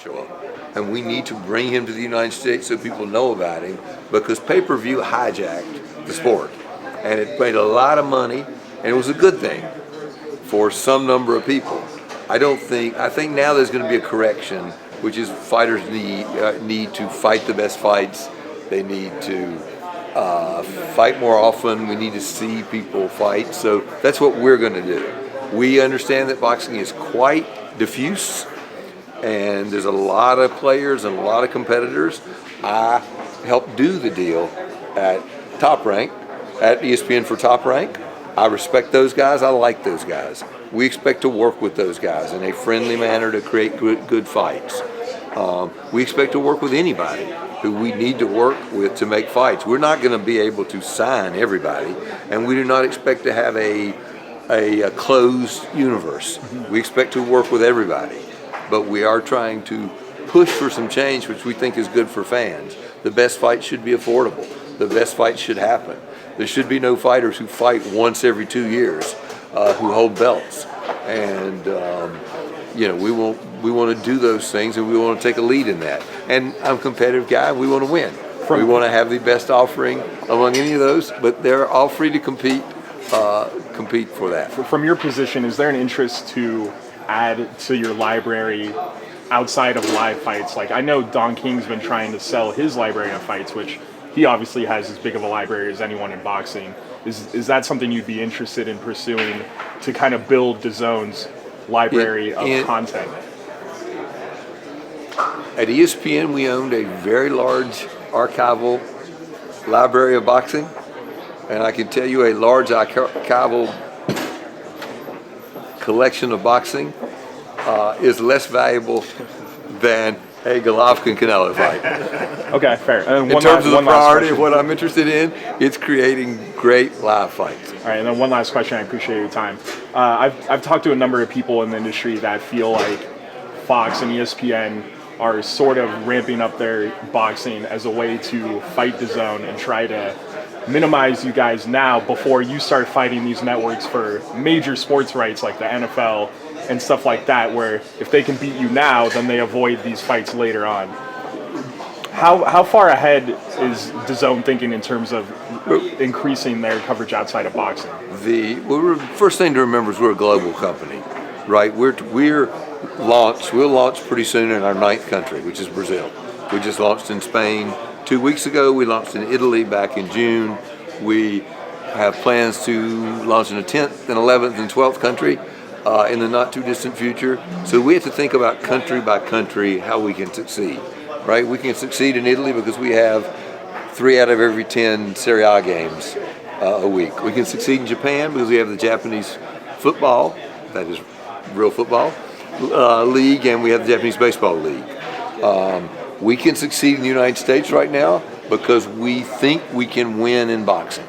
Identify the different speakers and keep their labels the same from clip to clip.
Speaker 1: show up. And we need to bring him to the United States so people know about him, because pay-per-view hijacked the sport. And it made a lot of money, and it was a good thing for some number of people. I think now there's going to be a correction, which is fighters need to fight the best fights. They need to fight more often. We need to see people fight. So that's what we're going to do. We understand that boxing is quite diffuse, and there's a lot of players and a lot of competitors. I helped do the deal at Top Rank, at ESPN for Top Rank. I respect those guys. I like those guys. We expect to work with those guys in a friendly manner to create good fights. We expect to work with anybody who we need to work with to make fights. We're not going to be able to sign everybody, and we do not expect to have a closed universe. We expect to work with everybody, but we are trying to push for some change, which we think is good for fans. The best fights should be affordable. The best fights should happen. There should be no fighters who fight once every 2 years, who hold belts. And we want to do those things, and we want to take a lead in that. And I'm a competitive guy. We want to win. We want to have the best offering among any of those, but they're all free to compete for that.
Speaker 2: From your position, is there an interest to add to your library outside of live fights? Like, I know Don King's been trying to sell his library of fights, which he obviously has as big of a library as anyone in boxing. Is that something you'd be interested in pursuing to kind of build Dazon's library of content?
Speaker 1: At ESPN, we owned a very large archival library of boxing, and I can tell you a large archival collection of boxing is less valuable than a Golovkin-Canelo fight.
Speaker 2: Okay, fair. And
Speaker 1: in terms of the priority of what I'm interested in, it's creating great live fights.
Speaker 2: All right, and then one last question. I appreciate your time. I've talked to a number of people in the industry that feel like Fox and ESPN are sort of ramping up their boxing as a way to fight DAZN and try to minimize you guys now before you start fighting these networks for major sports rights like the NFL and stuff like that, where if they can beat you now, then they avoid these fights later on. How far ahead is DAZN thinking in terms of increasing their coverage outside of boxing?
Speaker 1: First thing to remember is we're a global company, right? We'll launch pretty soon in our 9th country, which is Brazil. We just launched in Spain 2 weeks ago. We launched in Italy back in June. We have plans to launch in the 10th and 11th and 12th country in the not too distant future. So we have to think about country by country how we can succeed, right? We can succeed in Italy because we have 3 out of every 10 Serie A games a week. We can succeed in Japan because we have the Japanese football, that is real football, league, and we have the Japanese baseball league. We can succeed in the United States right now because we think we can win in boxing,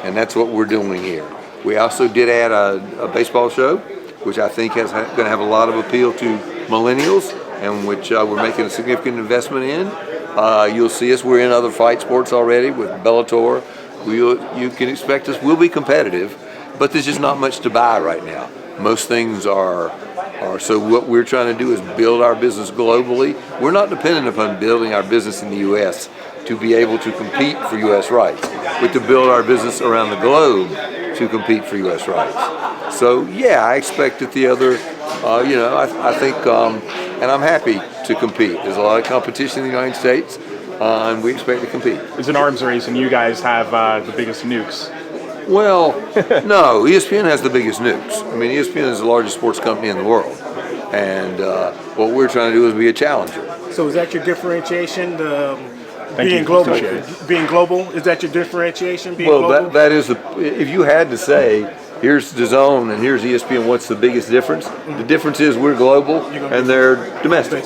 Speaker 1: and that's what we're doing here. We also did add a baseball show, which I think is going to have a lot of appeal to millennials, and which we're making a significant investment in. You'll see us. We're in other fight sports already with Bellator. You can expect us. We'll be competitive, but there's just not much to buy right now. Most things are. So what we're trying to do is build our business globally. We're not dependent upon building our business in the U.S. to be able to compete for U.S. rights, but to build our business around the globe to compete for U.S. rights. So yeah, I expect that the other, I think, and I'm happy to compete. There's a lot of competition in the United States, and we expect to compete.
Speaker 2: It's an arms race, and you guys have the biggest nukes.
Speaker 1: Well, no, ESPN has the biggest nukes. I mean, ESPN is the largest sports company in the world, and what we're trying to do is be a challenger.
Speaker 3: So is that your differentiation, being global? Being global, is that your differentiation?
Speaker 1: Well, that is if you had to say, here's DAZN and here's ESPN, what's the biggest difference? The difference is we're global and they're domestic.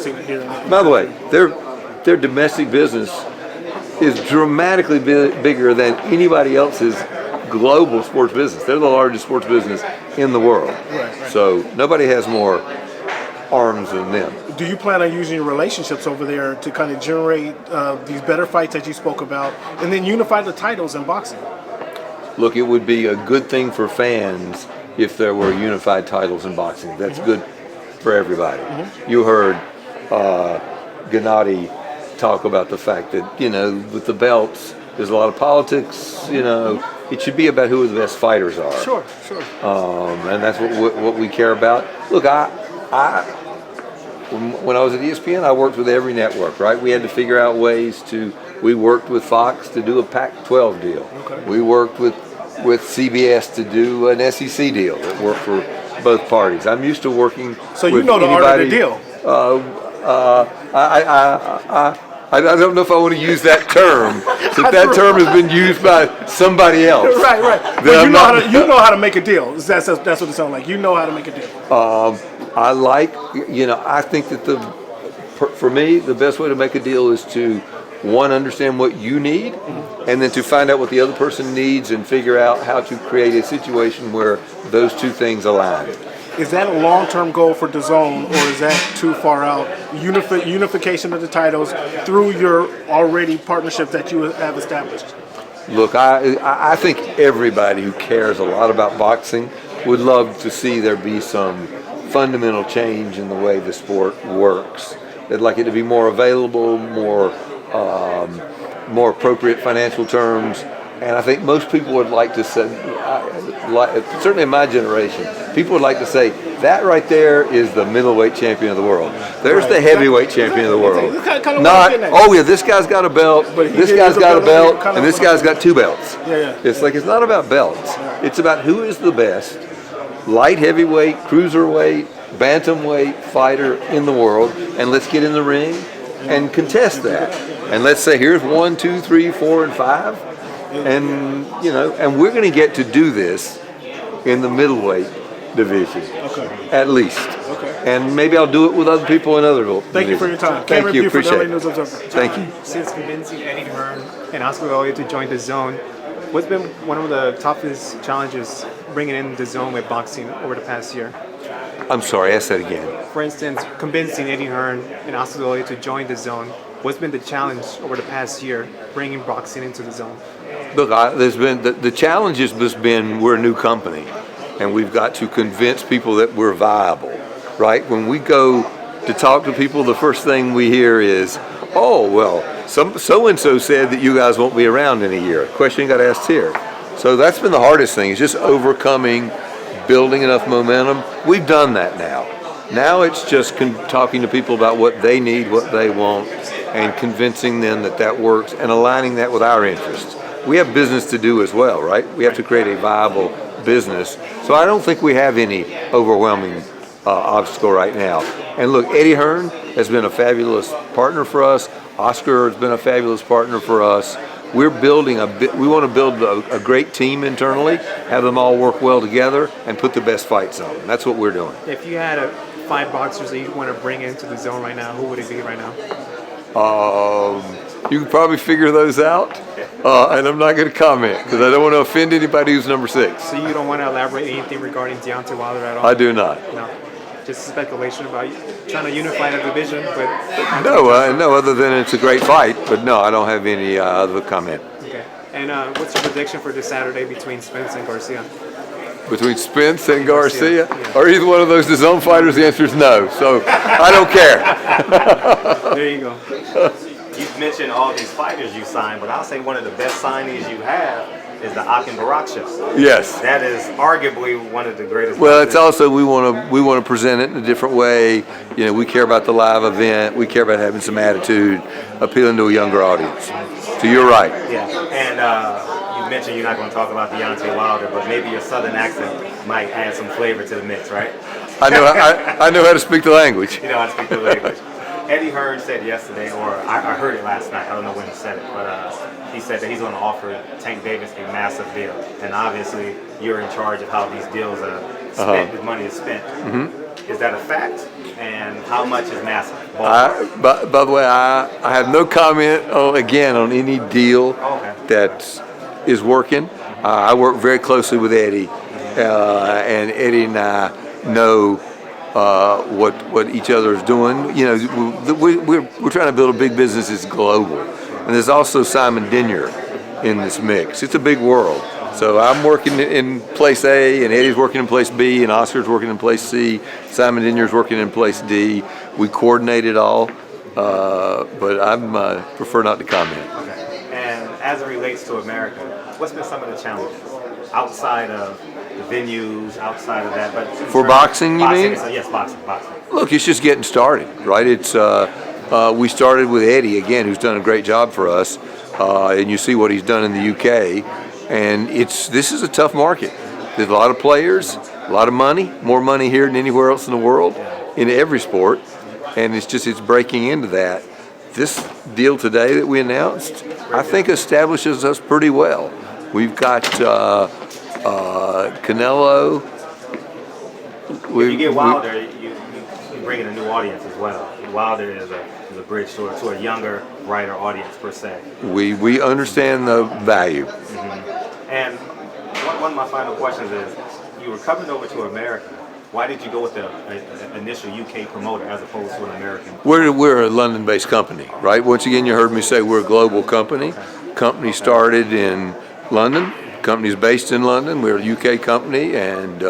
Speaker 1: By the way, their domestic business is dramatically bigger than anybody else's global sports business. They're the largest sports business in the world.
Speaker 3: Right.
Speaker 1: So nobody has more arms than them.
Speaker 3: Do you plan on using your relationships over there to kind of generate these better fights that you spoke about, and then unify the titles in boxing?
Speaker 1: Look, it would be a good thing for fans if there were unified titles in boxing. That's good for everybody. You heard Gennady talk about the fact that, with the belts, there's a lot of politics, it should be about who the best fighters are.
Speaker 3: Sure.
Speaker 1: And that's what we care about. Look, when I was at ESPN, I worked with every network, right? We had to figure out ways we worked with Fox to do a Pac-12 deal.
Speaker 3: Okay.
Speaker 1: We worked with CBS to do an SEC deal that worked for both parties. I'm used to working
Speaker 3: So you
Speaker 1: with
Speaker 3: know the art of the
Speaker 1: anybody.
Speaker 3: deal.
Speaker 1: I don't know if I want to use that term. So that term has been used by somebody else.
Speaker 3: Right. But you know how to make a deal. That's what it sounds like. You know how to make a deal.
Speaker 1: I think that for me, the best way to make a deal is to, one, understand what you need, and then to find out what the other person needs and figure out how to create a situation where those two things align.
Speaker 3: Is that a long-term goal for Dazn, or is that too far out? Unification of the titles through your already partnership that you have established?
Speaker 1: Look, I think everybody who cares a lot about boxing would love to see there be some fundamental change in the way the sport works. They'd like it to be more available, more appropriate financial terms. And I think most people would like to say, certainly in my generation, people would like to say, that right there is the middleweight champion of the world. There's the heavyweight champion of the world. Not, this guy's got a belt, this guy's got a belt, and this guy's got two belts. It's like, it's not about belts. It's about who is the best light heavyweight, cruiserweight, bantamweight fighter in the world, and let's get in the ring and contest that. And let's say, here's 1, 2, 3, 4, and 5. And we're going to get to do this in the middleweight division, at least. And maybe I'll do it with other people in other divisions.
Speaker 3: Thank you for your time.
Speaker 1: Thank you. Appreciate it. Thank you.
Speaker 4: Since convincing Eddie Hearn and Archival to join Dazn, what's been one of the toughest challenges bringing in Dazn with boxing over the past year?
Speaker 1: I'm sorry, ask that again.
Speaker 4: For instance, convincing Eddie Hearn and Archival to join Dazn. What's been the challenge over the past year bringing boxing into Dazn?
Speaker 1: Look, there's been the challenge has just been we're a new company, and we've got to convince people that we're viable, right? When we go to talk to people, the first thing we hear is, "Oh, well, so and so said that you guys won't be around in a year." Question got asked here, so that's been the hardest thing. Is just overcoming, building enough momentum. We've done that now. Now it's just talking to people about what they need, what they want, and convincing them that works and aligning that with our interests. We have business to do as well, right? We have to create a viable business. So I don't think we have any overwhelming obstacle right now. And look, Eddie Hearn has been a fabulous partner for us. Oscar has been a fabulous partner for us. We're building we want to build a great team internally, have them all work well together, and put the best fights on. That's what we're doing.
Speaker 4: If you had 5 boxers that you want to bring into the zone right now, who would it be right now?
Speaker 1: You can probably figure those out, and I'm not going to comment because I don't want to offend anybody who's number 6.
Speaker 4: So you don't want to elaborate anything regarding Deontay Wilder at all?
Speaker 1: I do not.
Speaker 4: No, just speculation about trying to unify the division, but
Speaker 1: no, other than it's a great fight, but no, I don't have any other comment.
Speaker 4: Okay, and what's your prediction for this Saturday between Spence and Garcia?
Speaker 1: Between Spence and Garcia? Are either one of those Dazn fighters? The answer is no. So I don't care.
Speaker 4: There you go.
Speaker 5: You've mentioned all these fighters you signed, but I'll say one of the best signings you have is the Akin Baraksha.
Speaker 1: Yes.
Speaker 5: That is arguably one of the greatest.
Speaker 1: Well, it's also we want to present it in a different way. We care about the live event. We care about having some attitude, appealing to a younger audience. So you're right.
Speaker 5: Yeah, and you mentioned you're not going to talk about Deontay Wilder, but maybe your southern accent might add some flavor to the mix, right?
Speaker 1: I know how to speak the language.
Speaker 5: You know how to speak the language. Eddie Hearn said yesterday, or I heard it last night, I don't know when he said it, but he said that he's going to offer Tank Davis a massive deal. And obviously, you're in charge of how these deals are spent, the money is spent. Is that a fact? And how much is massive?
Speaker 1: By the way, I have no comment on any deal that is working. I work very closely with Eddie, and Eddie and I know what each other is doing. We're trying to build a big business that's global, and there's also Simon Denyer in this mix. It's a big world, So I'm working in place A, and Eddie's working in place B, and Oscar's working in place C. Simon Dinier's working in place D. We coordinate it all, but I prefer not to comment.
Speaker 5: Okay. And as it relates to America, what's been some of the challenges outside of the venues, outside of that? But
Speaker 1: For boxing, you mean?
Speaker 5: So yes, boxing.
Speaker 1: Look, it's just getting started, right? It's we started with Eddie again, who's done a great job for us, and you see what he's done in the UK. And this is a tough market. There's a lot of players, a lot of money, more money here than anywhere else in the world, in every sport, and it's breaking into that. This deal today that we announced, I think establishes us pretty well. We've got Canelo.
Speaker 5: If you get Wilder, you bring in a new audience as well. Wilder is a bridge to a younger, brighter audience per se.
Speaker 1: We understand the value.
Speaker 5: And one of my final questions is, you were coming over to America. Why did you go with the initial UK promoter as opposed to an American?
Speaker 1: We're a London-based company, right? Once again, you heard me say we're a global company. Company started in London. Company's based in London. We're a UK company, and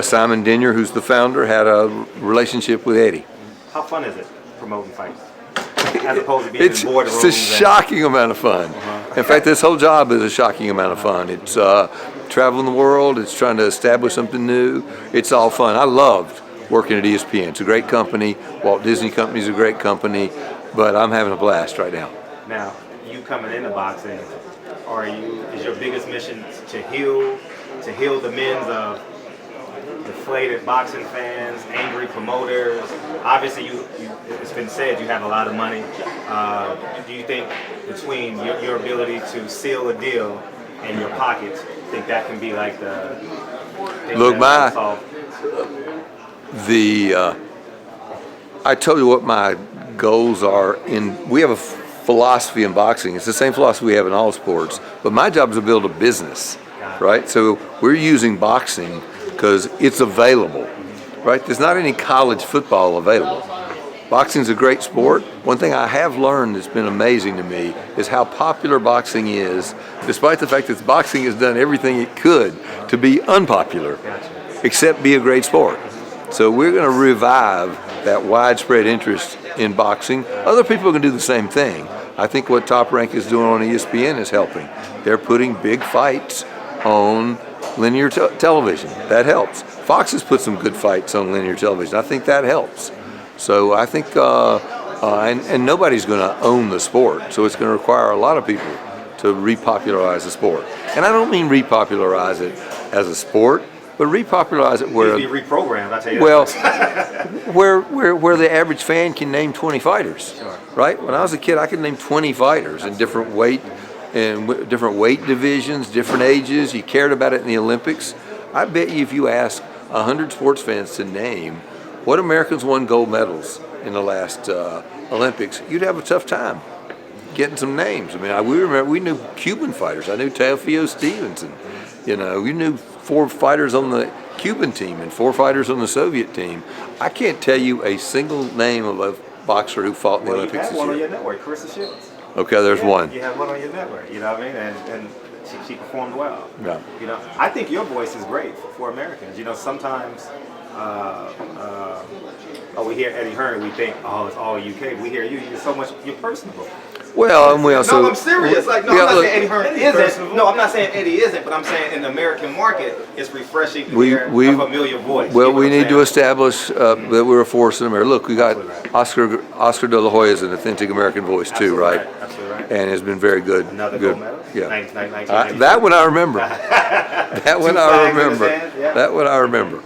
Speaker 1: Simon Dinier, who's the founder, had a relationship with Eddie.
Speaker 5: How fun is it promoting fights? As opposed to being in boardrooms?
Speaker 1: It's a shocking amount of fun. In fact, this whole job is a shocking amount of fun. It's traveling the world. It's trying to establish something new. It's all fun. I loved working at ESPN. It's a great company. Walt Disney Company is a great company, but I'm having a blast right now.
Speaker 5: Now, you coming into boxing, is your biggest mission to heal the men's of deflated boxing fans, angry promoters? Obviously, it's been said you have a lot of money. Do you think between your ability to seal a deal and your pockets, think that can be like the thing?
Speaker 1: Look,
Speaker 5: that solve?
Speaker 1: I told you what my goals are. We have a philosophy in boxing. It's the same philosophy we have in all sports, but my job is to build a business, right? So we're using boxing because it's available, right? There's not any college football available. Boxing's a great sport. One thing I have learned that's been amazing to me is how popular boxing is, despite the fact that boxing has done everything it could to be unpopular, except be a great sport. So we're going to revive that widespread interest in boxing. Other people can do the same thing. I think what Top Rank is doing on ESPN is helping. They're putting big fights on linear television. That helps. Fox has put some good fights on linear television. I think that helps. So I think, and nobody's going to own the sport, so it's going to require a lot of people to repopularize the sport. And I don't mean repopularize it as a sport, but repopularize it where
Speaker 5: be reprogrammed. I tell you.
Speaker 1: Well, where the average fan can name 20 fighters, right? When I was a kid, I could name 20 fighters in different weight divisions, different ages. You cared about it in the Olympics. I bet you if you ask 100 sports fans to name what Americans won gold medals in the last Olympics, you'd have a tough time getting some names. I mean, we knew Cuban fighters. I knew Teofimo Stevenson. We knew 4 fighters on the Cuban team and 4 fighters on the Soviet team. I can't tell you a single name of a boxer who fought in the Olympics
Speaker 5: you have one
Speaker 1: this
Speaker 5: on
Speaker 1: year.
Speaker 5: your network, Carissa Shields.
Speaker 1: Okay, there's one.
Speaker 5: You have one on your network, you know what I mean? And she performed well.
Speaker 1: Yeah.
Speaker 5: I think your voice is great for Americans. Sometimes we hear Eddie Hearn, we think, it's all UK. We hear you, you're personable.
Speaker 1: Well, and we also.
Speaker 5: No, I'm serious. I'm not saying Eddie Hearn isn't. No, I'm not saying Eddie isn't, but I'm saying in the American market, it's refreshing to hear a familiar voice.
Speaker 1: Well, we need to establish that we're a force in America. Look, we got Oscar De La Hoya is an authentic American voice too, right?
Speaker 5: Absolutely right.
Speaker 1: And has been very good.
Speaker 5: Another
Speaker 1: good.
Speaker 5: gold medal?
Speaker 1: Yeah. That one I remember. That one I remember. That one I remember.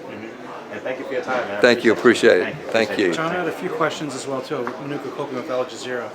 Speaker 5: And thank you for your time, man.
Speaker 1: Thank you. Appreciate it. Thank you.
Speaker 6: John, I had a few questions as well too. Manuka Copeland with Al Jazeera.